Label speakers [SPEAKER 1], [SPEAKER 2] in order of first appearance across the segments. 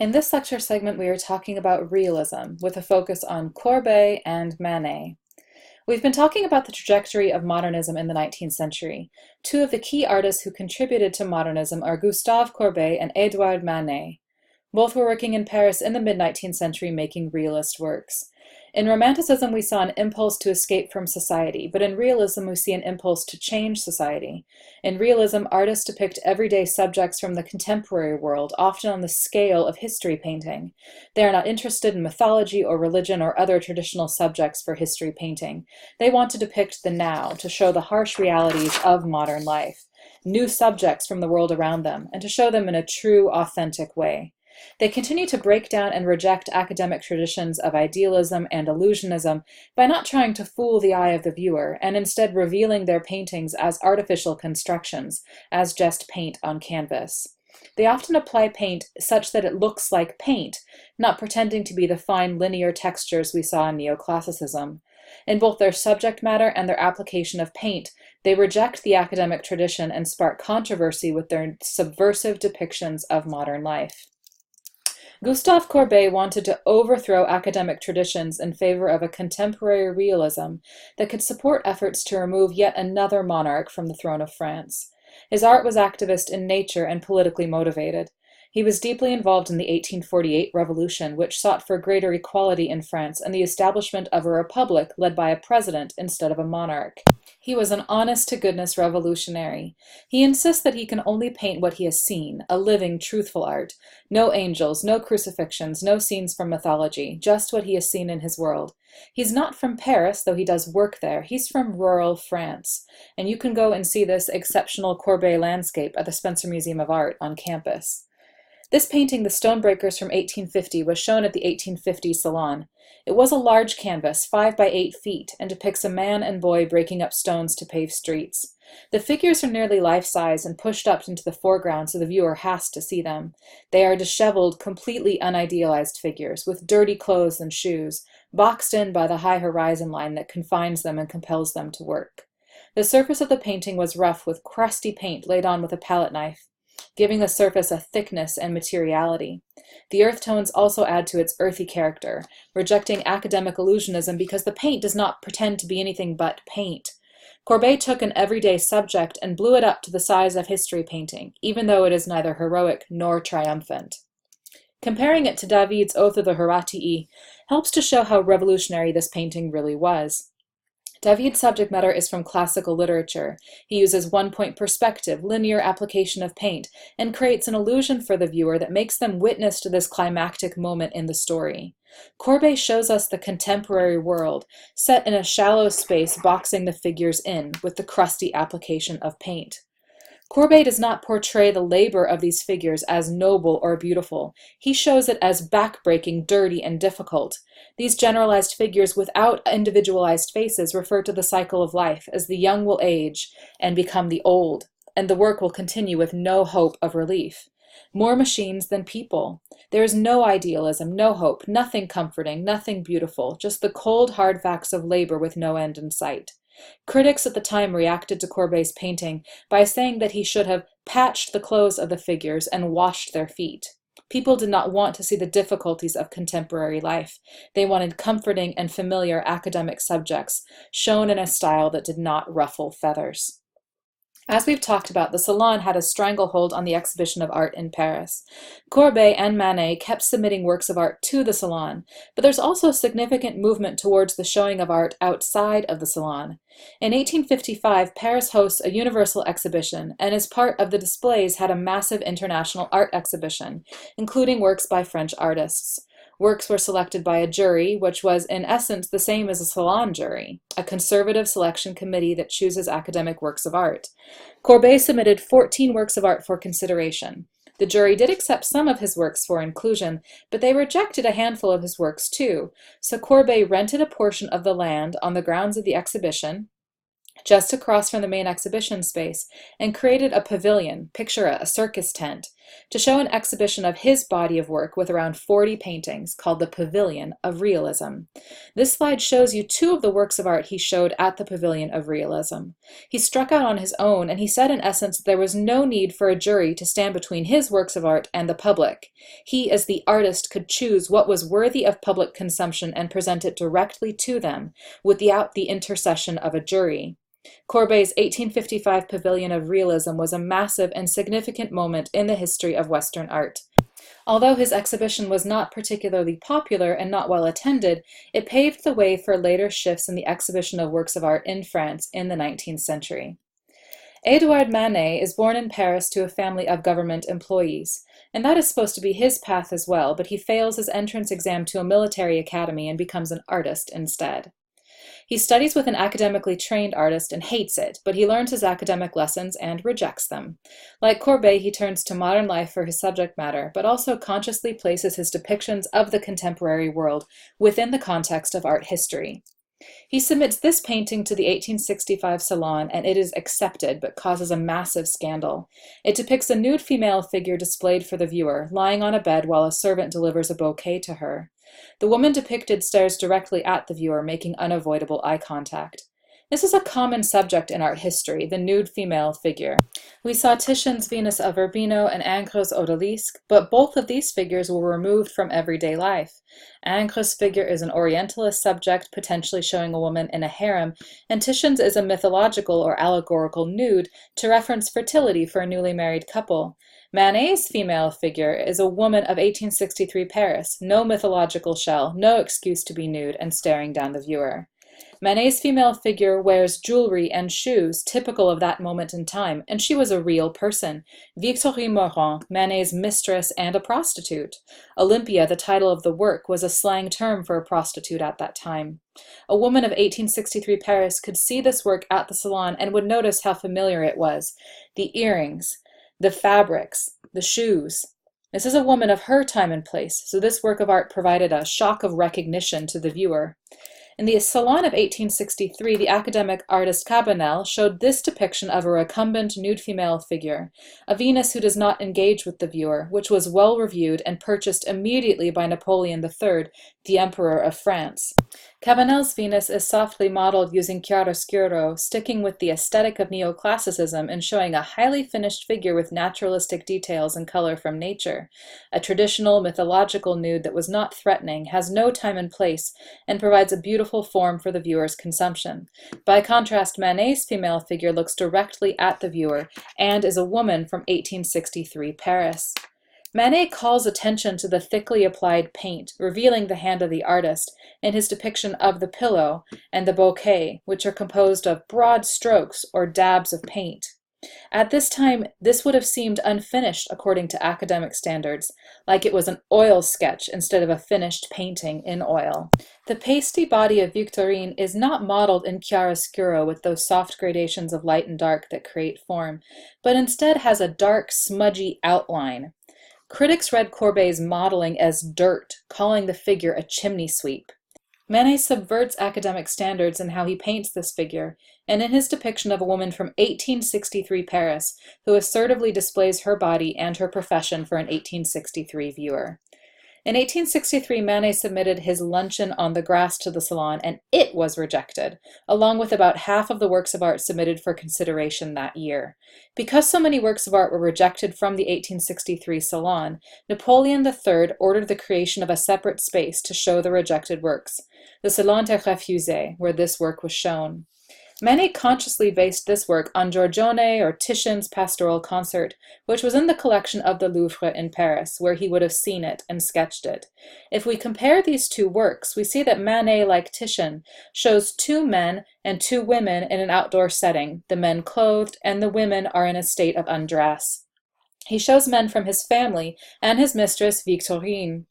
[SPEAKER 1] In this lecture segment, we are talking about realism, with a focus on Courbet and Manet. We've been talking about the trajectory of modernism in the 19th century. Two of the key artists who contributed to modernism are Gustave Courbet and Édouard Manet. Both were working in Paris in the mid-19th century making realist works. In Romanticism, we saw an impulse to escape from society, but in realism, we see an impulse to change society. In realism, artists depict everyday subjects from the contemporary world, often on the scale of history painting. They are not interested in mythology or religion or other traditional subjects for history painting. They want to depict the now, to show the harsh realities of modern life, new subjects from the world around them, and to show them in a true, authentic way. They continue to break down and reject academic traditions of idealism and illusionism by not trying to fool the eye of the viewer, and instead revealing their paintings as artificial constructions, as just paint on canvas. They often apply paint such that it looks like paint, not pretending to be the fine linear textures we saw in neoclassicism. In both their subject matter and their application of paint, they reject the academic tradition and spark controversy with their subversive depictions of modern life. Gustave Courbet wanted to overthrow academic traditions in favor of a contemporary realism that could support efforts to remove yet another monarch from the throne of France. His art was activist in nature and politically motivated. He was deeply involved in the 1848 revolution, which sought for greater equality in France and the establishment of a republic led by a president instead of a monarch. He was an honest-to-goodness revolutionary. He insists that he can only paint what he has seen, a living, truthful art. No angels, no crucifixions, no scenes from mythology, just what he has seen in his world. He's not from Paris, though he does work there. He's from rural France, and you can go and see this exceptional Courbet landscape at the Spencer Museum of Art on campus. This painting, The Stonebreakers from 1850, was shown at the 1850 Salon. It was a large canvas, 5 by 8 feet, and depicts a man and boy breaking up stones to pave streets. The figures are nearly life-size and pushed up into the foreground so the viewer has to see them. They are disheveled, completely unidealized figures, with dirty clothes and shoes, boxed in by the high horizon line that confines them and compels them to work. The surface of the painting was rough with crusty paint laid on with a palette knife, giving the surface a thickness and materiality. The earth tones also add to its earthy character, rejecting academic illusionism because the paint does not pretend to be anything but paint. Courbet took an everyday subject and blew it up to the size of history painting, even though it is neither heroic nor triumphant. Comparing it to David's Oath of the Horatii helps to show how revolutionary this painting really was. David's subject matter is from classical literature. He uses one-point perspective, linear application of paint, and creates an illusion for the viewer that makes them witness to this climactic moment in the story. Courbet shows us the contemporary world, set in a shallow space boxing the figures in, with the crusty application of paint. Courbet does not portray the labor of these figures as noble or beautiful. He shows it as backbreaking, dirty, and difficult. These generalized figures without individualized faces refer to the cycle of life, as the young will age and become the old, and the work will continue with no hope of relief. More machines than people. There is no idealism, no hope, nothing comforting, nothing beautiful, just the cold, hard facts of labor with no end in sight. Critics at the time reacted to Courbet's painting by saying that he should have patched the clothes of the figures and washed their feet. People did not want to see the difficulties of contemporary life. They wanted comforting and familiar academic subjects, shown in a style that did not ruffle feathers. As we've talked about, the Salon had a stranglehold on the exhibition of art in Paris. Courbet and Manet kept submitting works of art to the Salon, but there's also significant movement towards the showing of art outside of the Salon. In 1855, Paris hosts a universal exhibition, and as part of the displays had a massive international art exhibition, including works by French artists. Works were selected by a jury, which was in essence the same as a Salon jury, a conservative selection committee that chooses academic works of art. Courbet submitted 14 works of art for consideration. The jury did accept some of his works for inclusion, but they rejected a handful of his works too, so Courbet rented a portion of the land on the grounds of the exhibition, just across from the main exhibition space, and created a pavilion, picture a circus tent, to show an exhibition of his body of work with around 40 paintings called the Pavilion of Realism. This slide shows you two of the works of art he showed at the Pavilion of Realism. He struck out on his own, and he said in essence that there was no need for a jury to stand between his works of art and the public. He, as the artist, could choose what was worthy of public consumption and present it directly to them, without the intercession of a jury. Courbet's 1855 Pavilion of Realism was a massive and significant moment in the history of Western art. Although his exhibition was not particularly popular and not well attended, it paved the way for later shifts in the exhibition of works of art in France in the 19th century. Édouard Manet is born in Paris to a family of government employees, and that is supposed to be his path as well, but he fails his entrance exam to a military academy and becomes an artist instead. He studies with an academically trained artist and hates it, but he learns his academic lessons and rejects them. Like Courbet, he turns to modern life for his subject matter, but also consciously places his depictions of the contemporary world within the context of art history. He submits this painting to the 1865 Salon, and it is accepted, but causes a massive scandal. It depicts a nude female figure displayed for the viewer, lying on a bed while a servant delivers a bouquet to her. The woman depicted stares directly at the viewer, making unavoidable eye contact. This is a common subject in art history, the nude female figure. We saw Titian's Venus of Urbino and Ingres' Odalisque, but both of these figures were removed from everyday life. Ingres' figure is an Orientalist subject, potentially showing a woman in a harem, and Titian's is a mythological or allegorical nude to reference fertility for a newly married couple. Manet's female figure is a woman of 1863 Paris, no mythological shell, no excuse to be nude and staring down the viewer. Manet's female figure wears jewelry and shoes typical of that moment in time, and she was a real person. Victorine Morand, Manet's mistress and a prostitute. Olympia, the title of the work, was a slang term for a prostitute at that time. A woman of 1863 Paris could see this work at the Salon and would notice how familiar it was. The earrings, the fabrics, the shoes. This is a woman of her time and place, so this work of art provided a shock of recognition to the viewer. In the Salon of 1863, the academic artist Cabanel showed this depiction of a recumbent nude female figure, a Venus who does not engage with the viewer, which was well reviewed and purchased immediately by Napoleon III, the Emperor of France. Cabanel's Venus is softly modeled using chiaroscuro, sticking with the aesthetic of neoclassicism and showing a highly finished figure with naturalistic details and color from nature. A traditional mythological nude that was not threatening, has no time and place, and provides a beautiful form for the viewer's consumption. By contrast, Manet's female figure looks directly at the viewer and is a woman from 1863 Paris. Manet calls attention to the thickly applied paint, revealing the hand of the artist, in his depiction of the pillow and the bouquet, which are composed of broad strokes or dabs of paint. At this time, this would have seemed unfinished according to academic standards, like it was an oil sketch instead of a finished painting in oil. The pasty body of Victorine is not modeled in chiaroscuro with those soft gradations of light and dark that create form, but instead has a dark, smudgy outline. Critics read Courbet's modeling as dirt, calling the figure a chimney sweep. Manet subverts academic standards in how he paints this figure, and in his depiction of a woman from 1863 Paris, who assertively displays her body and her profession for an 1863 viewer. In 1863, Manet submitted his Luncheon on the Grass to the Salon, and it was rejected, along with about half of the works of art submitted for consideration that year. Because so many works of art were rejected from the 1863 Salon, Napoleon III ordered the creation of a separate space to show the rejected works, the Salon des Refusés, where this work was shown. Manet consciously based this work on Giorgione or Titian's Pastoral Concert, which was in the collection of the Louvre in Paris, where he would have seen it and sketched it. If we compare these two works, we see that Manet, like Titian, shows two men and two women in an outdoor setting, the men clothed and the women are in a state of undress. He shows men from his family and his mistress Victorine.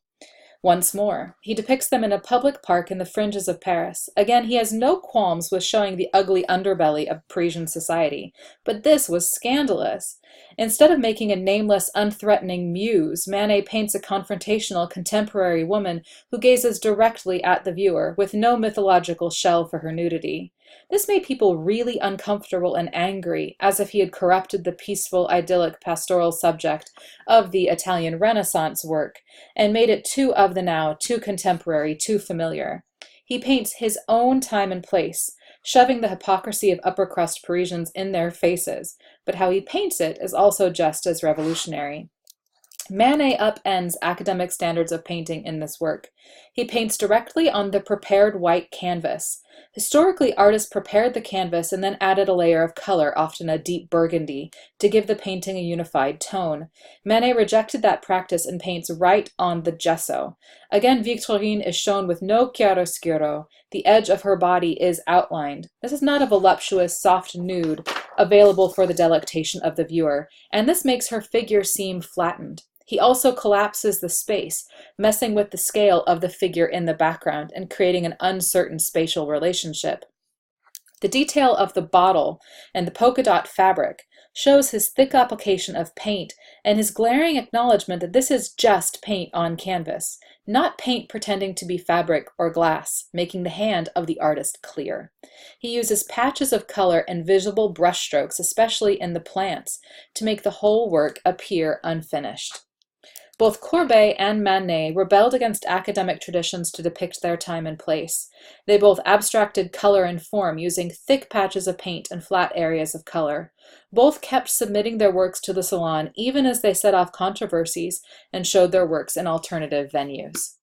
[SPEAKER 1] Once more, he depicts them in a public park in the fringes of Paris. Again, he has no qualms with showing the ugly underbelly of Parisian society, but this was scandalous. Instead of making a nameless, unthreatening muse, Manet paints a confrontational contemporary woman who gazes directly at the viewer, with no mythological shell for her nudity. This made people really uncomfortable and angry, as if he had corrupted the peaceful, idyllic pastoral subject of the Italian Renaissance work, and made it too of the now, too contemporary, too familiar. He paints his own time and place, shoving the hypocrisy of upper-crust Parisians in their faces, but how he paints it is also just as revolutionary. Manet upends academic standards of painting in this work. He paints directly on the prepared white canvas. Historically, artists prepared the canvas and then added a layer of color, often a deep burgundy, to give the painting a unified tone. Manet rejected that practice and paints right on the gesso. Again, Victorine is shown with no chiaroscuro. The edge of her body is outlined. This is not a voluptuous, soft nude available for the delectation of the viewer, and this makes her figure seem flattened. He also collapses the space, messing with the scale of the figure in the background and creating an uncertain spatial relationship. The detail of the bottle and the polka dot fabric shows his thick application of paint and his glaring acknowledgement that this is just paint on canvas, not paint pretending to be fabric or glass, making the hand of the artist clear. He uses patches of color and visible brushstrokes, especially in the plants, to make the whole work appear unfinished. Both Courbet and Manet rebelled against academic traditions to depict their time and place. They both abstracted color and form using thick patches of paint and flat areas of color. Both kept submitting their works to the Salon even as they set off controversies and showed their works in alternative venues.